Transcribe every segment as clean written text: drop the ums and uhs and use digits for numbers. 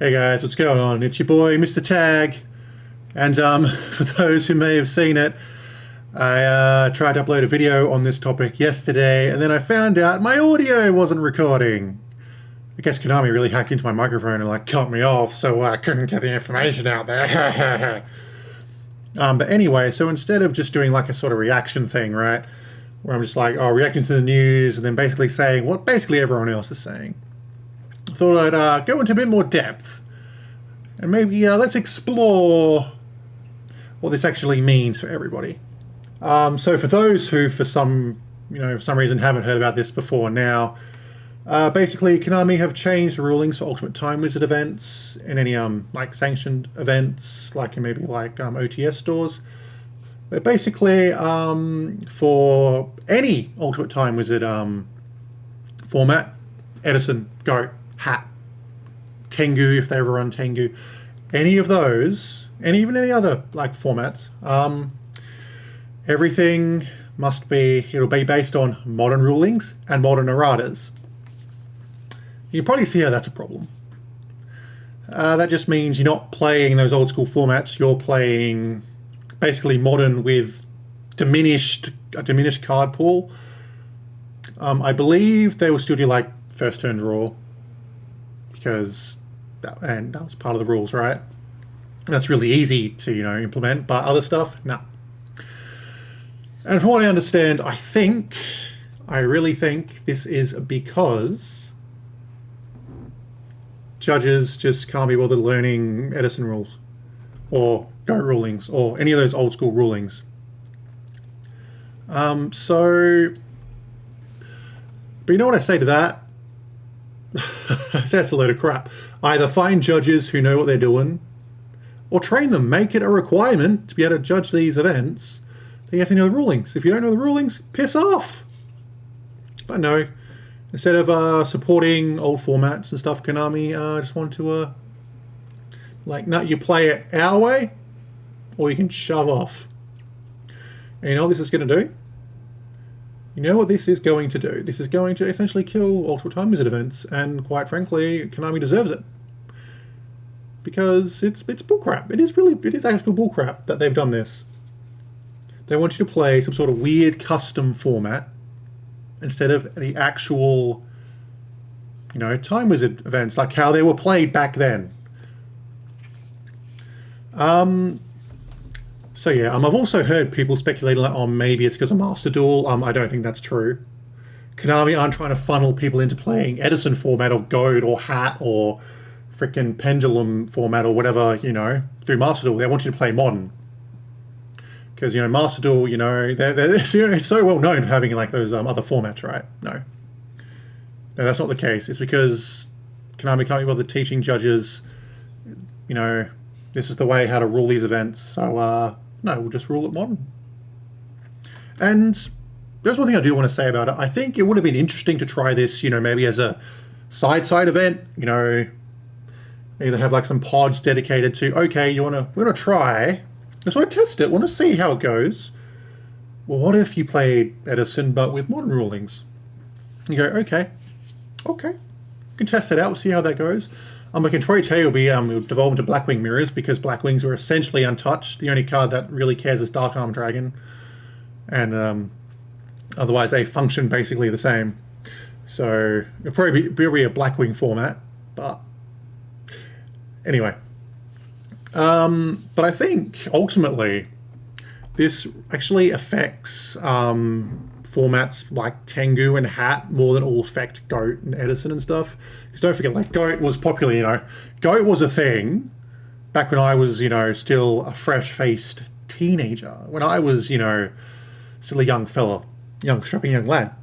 Hey guys, what's going on? It's your boy, Mr. Tag. And for those who may have seen it, I tried to upload a video on this topic yesterday, and then I found out my audio wasn't recording. I guess Konami really hacked into my microphone and cut me off, so I couldn't get the information out there. But anyway, so instead of just doing a sort of reaction thing, right, where I'm just reacting to the news and then basically saying what basically everyone else is saying, I thought I'd go into a bit more depth and maybe let's explore what this actually means for everybody. So for those who, for some reason, haven't heard about this before now, basically Konami have changed the rulings for Ultimate Time Wizard events and any sanctioned events, in maybe OTS stores. But basically, for any Ultimate Time Wizard format, Edison, Go, Hat, Tengu if they ever run Tengu, any of those, and even any other formats, everything it'll be based on modern rulings and modern erratas. You can probably see how that's a problem. That just means you're not playing those old school formats, you're playing basically modern with a diminished card pool. I believe they will still do first turn draw, because that was part of the rules, right? That's really easy to implement, but other stuff, no. And from what I understand, I really think this is because judges just can't be bothered learning Edison rules or Go rulings or any of those old school rulings. But you know what I say to that? I say that's a load of crap. Either find judges who know what they're doing, or train them. Make it a requirement to be able to judge these events that you have to know the rulings. If you don't know the rulings, piss off. But no, instead of supporting old formats and stuff, Konami just want to no, you play it our way, or you can shove off. And you know what this is going to do? You know what this is going to do? This is going to essentially kill Ultimate Time Wizard events, and quite frankly, Konami deserves it. Because it's bullcrap. It is actual bullcrap that they've done this. They want you to play some sort of weird custom format instead of the actual, Time Wizard events, like how they were played back then. So yeah, I've also heard people speculating maybe it's because of Master Duel. I don't think that's true. Konami aren't trying to funnel people into playing Edison format or Goat or Hat or frickin' Pendulum format or whatever, through Master Duel. They want you to play modern. Because, Master Duel, they're so well known for having those other formats, right? No, that's not the case. It's because Konami can't be bothered teaching judges, this is the way how to rule these events. So, no, we'll just rule it modern. And there's one thing I do want to say about it. I think it would have been interesting to try this, maybe as a side event, either have some pods dedicated to, okay, we want to try, just want to test it, want to see how it goes. Well, what if you played Edison but with modern rulings? You go, okay, you can test it out, see how that goes. I can probably tell you it'll devolve into Blackwing mirrors, because Blackwings are essentially untouched. The only card that really cares is Dark Arm Dragon, and otherwise they function basically the same. So it'll probably be a Blackwing format, but anyway. But I think ultimately this actually affects formats like Tengu and Hat more than it will affect Goat and Edison and stuff. Because don't forget, Goat was popular, Goat was a thing back when I was, still a fresh-faced teenager. When I was, still a young fella, strapping young lad.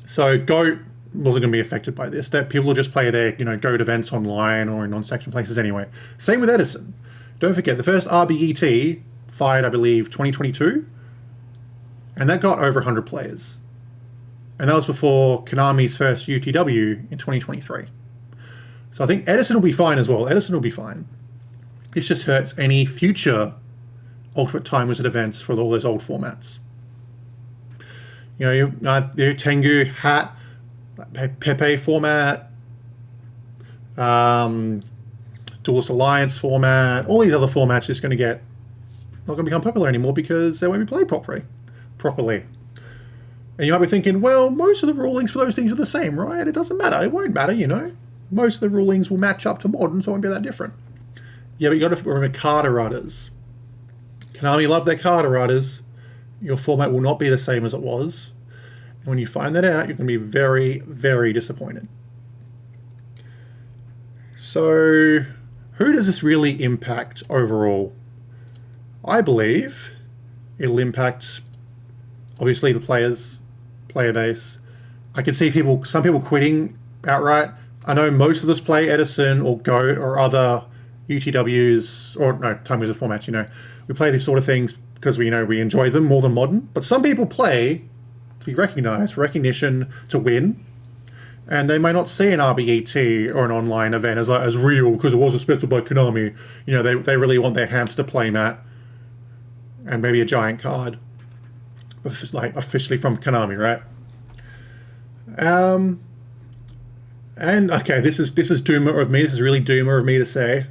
So Goat wasn't going to be affected by this. That people will just play their, Goat events online or in non-sanctioned places anyway. Same with Edison. Don't forget, the first RBT fired, I believe, 2022. And that got over 100 players. And that was before Konami's first UTW in 2023. So I think Edison will be fine as well. Edison will be fine. This just hurts any future Ultimate Time Wizard events for all those old formats. Tengu, Hat, Pepe format, Duelist Alliance format, all these other formats just going to not going to become popular anymore because they won't be played properly. And you might be thinking, well, most of the rulings for those things are the same, right? It doesn't matter. It won't matter, you know. Most of the rulings will match up to modern, so it won't be that different. Yeah, but you got to remember card erratas. Konami love their card erratas. Your format will not be the same as it was. And when you find that out, you're going to be very, very disappointed. So, who does this really impact overall? I believe it'll impact, obviously, the player base. I can see some people quitting outright. I know most of us play Edison or GOAT or other UTWs, or no, time user formats, you know. We play these sort of things because we enjoy them more than modern. But some people play to be recognized, recognition, to win. And they may not see an RBET or an online event as real because it was expected by Konami. You know, they really want their hamster playmat and maybe a giant card, like officially from Konami, right? And okay, this is doomer of me. This is really doomer of me to say,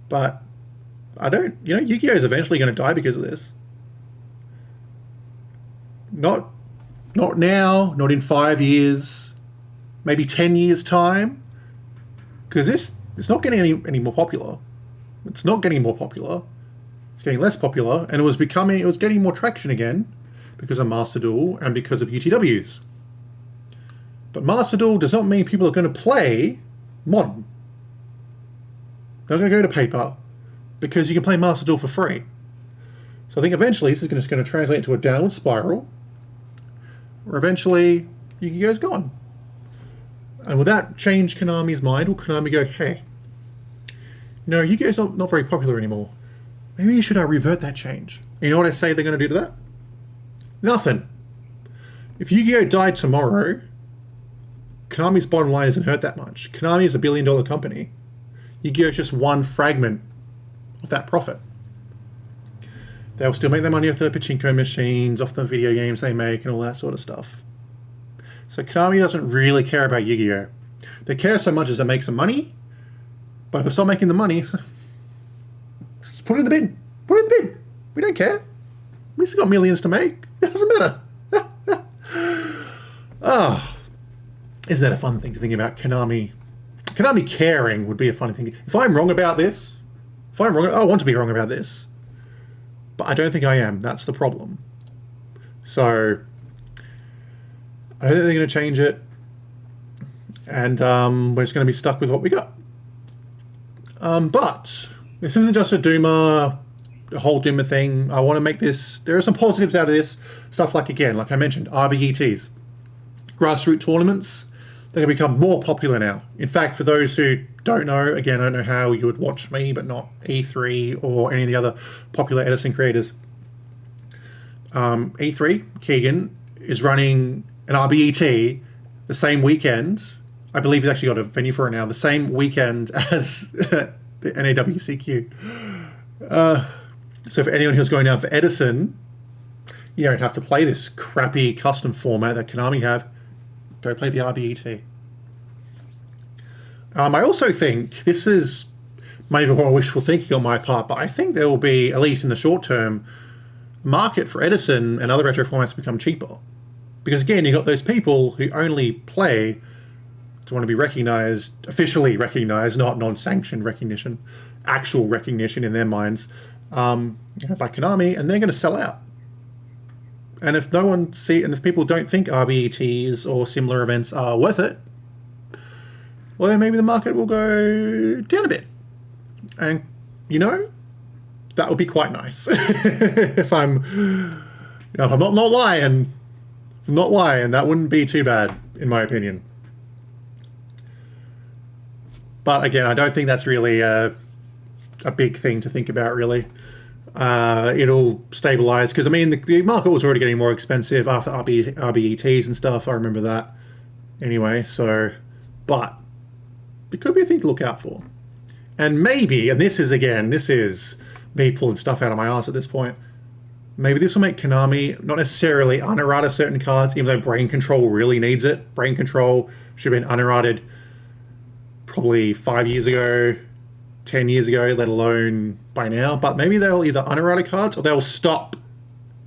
but I don't. You know, Yu-Gi-Oh is eventually going to die because of this. Not now. Not in 5 years. Maybe 10 years time. Because it's not getting any more popular. It's not getting more popular. It's getting less popular, and it was getting more traction again because of Master Duel and because of UTWs. But Master Duel does not mean people are going to play modern. They're going to go to paper because you can play Master Duel for free. So I think eventually this is just going to translate into a downward spiral where eventually Yu-Gi-Oh's gone. And will that change Konami's mind? Will Konami go, hey, no, Yu-Gi-Oh's not very popular anymore. Maybe you should revert that change. And you know what I say they're going to do to that? Nothing. If Yu-Gi-Oh died tomorrow, Konami's bottom line isn't hurt that much. Konami is $1 billion company. Yu-Gi-Oh is just one fragment of that profit. They'll still make their money off the pachinko machines, off the video games they make, and all that sort of stuff. So Konami doesn't really care about Yu-Gi-Oh. They care so much as they make some money, but if they stop making the money, just put it in the bin. Put it in the bin. We don't care. We still got millions to make. It doesn't matter. Isn't that a fun thing to think about? Konami caring would be a funny thing. If I'm wrong about this, I want to be wrong about this, but I don't think I am. That's the problem. So I don't think they're going to change it, and we're just going to be stuck with what we got. But this isn't just a whole Doomer thing. I want to make this. There are some positives out of this stuff, like I mentioned, RBETs, grassroots tournaments. They're going to become more popular now. In fact, for those who don't know, again, I don't know how you would watch me, but not E3 or any of the other popular Edison creators. E3, Keegan, is running an RBET the same weekend. I believe he's actually got a venue for it now, the same weekend as the NAWCQ. So for anyone who's going down for Edison, you don't have to play this crappy custom format that Konami have. Go play the RBET. I also think this is maybe more wishful thinking on my part, but I think there will be, at least in the short term, a market for Edison and other retro formats to become cheaper. Because again, you've got those people who only play to want to be recognized, officially recognized, not non-sanctioned recognition, actual recognition in their minds, by Konami, and they're going to sell out. And if if people don't think RBETs or similar events are worth it, well, then maybe the market will go down a bit. And, that would be quite nice. if I'm not lying, that wouldn't be too bad, in my opinion. But again, I don't think that's really a big thing to think about, really. It'll stabilize, because the market was already getting more expensive after RBETs and stuff. I remember that anyway. But it could be a thing to look out for. And maybe, and this is me pulling stuff out of my ass at this point, maybe this will make Konami not necessarily unerrata certain cards, even though Brain Control really needs it. Brain Control should have been unerrated probably 5 years ago, 10 years ago, let alone by now. But maybe they'll either unerrata cards or they'll stop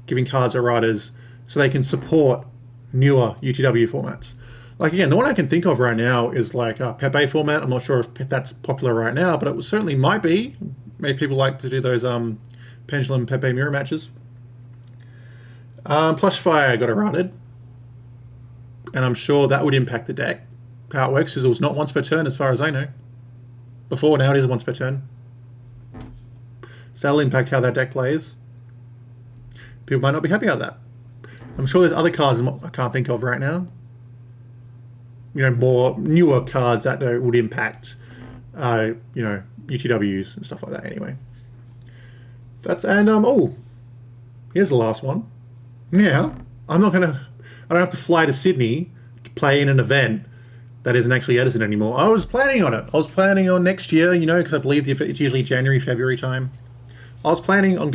giving cards erratas so they can support newer UTW formats. Like, again, the one I can think of right now is like a Pepe format. I'm not sure if that's popular right now, but it certainly might be. Maybe people like to do those Pendulum Pepe mirror matches. Plush Fire got errated, and I'm sure that would impact the deck. How it works is it was not once per turn as far as I know. Before, now it is once per turn. So that'll impact how that deck plays. People might not be happy about that. I'm sure there's other cards I can't think of right now. You know, more newer cards that would impact, you know, UTWs and stuff like that. Anyway, oh, here's the last one. Now, I don't have to fly to Sydney to play in an event that isn't actually Edison anymore. I was planning on it. I was planning on next year, you know, because I believe it's usually January, February time. I was planning on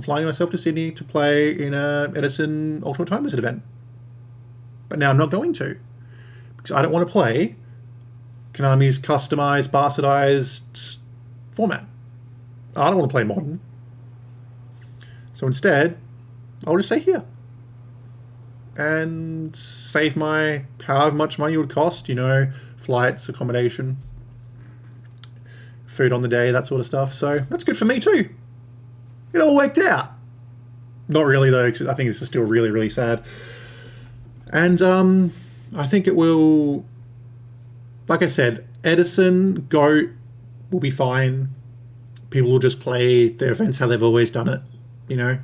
flying myself to Sydney to play in a Edison Ultimate Time Wizard event. But now I'm not going to. Because I don't want to play Konami's customized, bastardized format. I don't want to play modern. So instead, I'll just stay here. And save my however much money it would cost, you know, flights, accommodation, food on the day, that sort of stuff. So that's good for me too. It all worked out. Not really though, because I think this is still really, really sad. And I think it will, like I said, Edison, GOAT will be fine. People will just play their events how they've always done it, you know.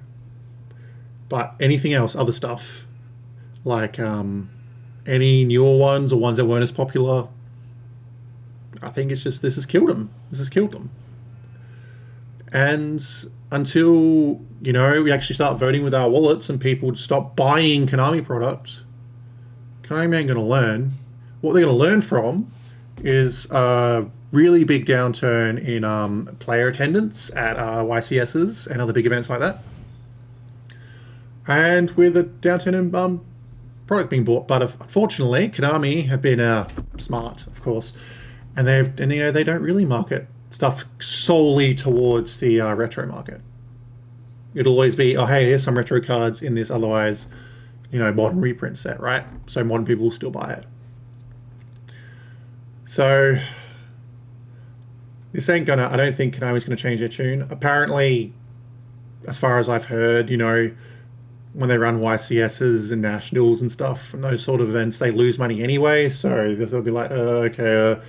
But anything else, other stuff, like any newer ones or ones that weren't as popular, I think it's just, this has killed them. This has killed them. And until, you know, we actually start voting with our wallets and people stop buying Konami products, Konami ain't going to learn. What they're going to learn from is a really big downturn in player attendance at YCSs and other big events like that. And with a downturn in product being bought. But unfortunately, Konami have been smart, of course, and you know, they don't really market stuff solely towards the retro market. It'll always be, oh hey, here's some retro cards in this otherwise, you know, modern reprint set, right? So modern people will still buy it. So this ain't gonna, I don't think Konami's gonna change their tune. Apparently, as far as I've heard, you know, when they run YCSs and nationals and stuff and those sort of events, they lose money anyway. So they'll be like, okay,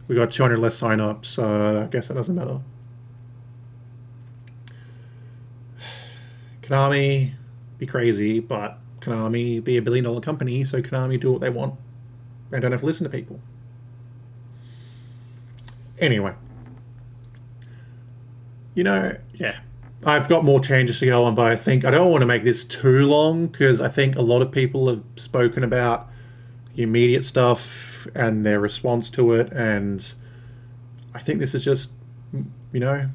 we got 200 less sign-ups. I guess that doesn't matter. Konami, be crazy, but Konami be $1 billion company, so Konami do what they want and don't have to listen to people. Anyway, you know, yeah, I've got more tangents to go on, but I think I don't want to make this too long because I think a lot of people have spoken about the immediate stuff and their response to it, and I think this is just, you know,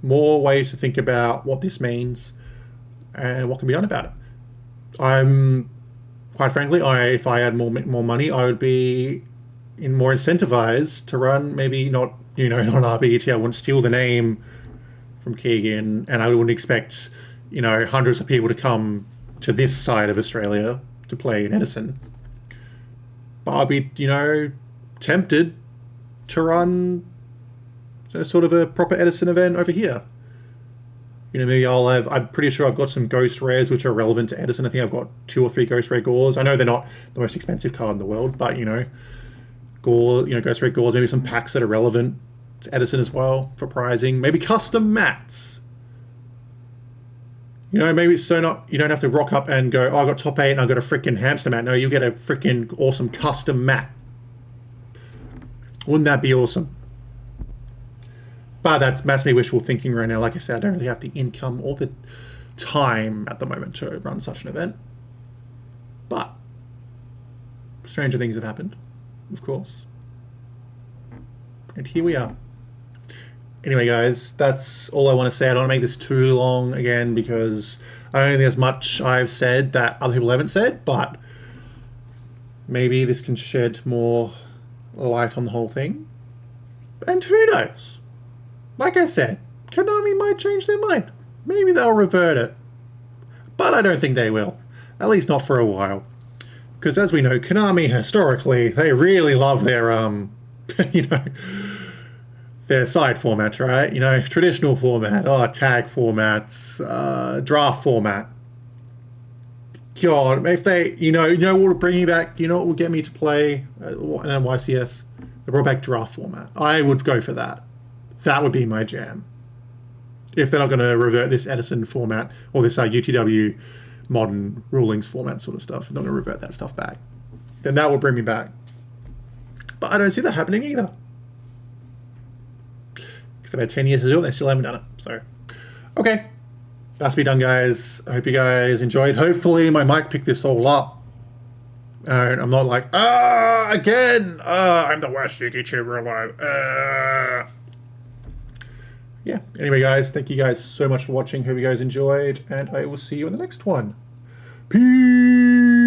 more ways to think about what this means and what can be done about it. I'm, quite frankly, if I had more money, I would be more incentivized to run, maybe not, you know, not RBT. I wouldn't steal the name from Keegan, and I wouldn't expect, you know, hundreds of people to come to this side of Australia to play in Edison. But I'd be, you know, tempted to run sort of a proper Edison event over here. You know, maybe I'm pretty sure I've got some Ghost Rares which are relevant to Edison. I think I've got 2 or 3 Ghost Rare Gores. I know they're not the most expensive card in the world, but, you know, Ghost Rare Gores, maybe some packs that are relevant to Edison as well for prizing. Maybe custom mats. You know, maybe so you don't have to rock up and go, oh, I got top 8 and I got a freaking hamster mat. No, you get a freaking awesome custom mat. Wouldn't that be awesome? But that's me wishful thinking right now. Like I said, I don't really have the income or the time at the moment to run such an event. But stranger things have happened, of course. And here we are. Anyway, guys, that's all I want to say. I don't want to make this too long again because I don't think there's much I've said that other people haven't said, but maybe this can shed more light on the whole thing. And who knows? Like I said, Konami might change their mind. Maybe they'll revert it. But I don't think they will. At least not for a while. Because as we know, Konami historically, they really love their, you know, their side formats, right? You know, traditional format, tag formats, draft format. God, if they, you know what will bring me back, you know what will get me to play an YCS? They brought back draft format. I would go for that. That would be my jam. If they're not going to revert this Edison format or this UTW modern rulings format sort of stuff, they're not going to revert that stuff back, then that will bring me back. But I don't see that happening either. Because they've had 10 years to do it, they still haven't done it. So, okay. That's me done, guys. I hope you guys enjoyed. Hopefully my mic picked this all up. And I'm not like, again, I'm the worst YouTuber alive. Yeah. Anyway, guys, thank you guys so much for watching. Hope you guys enjoyed, and I will see you in the next one. Peace.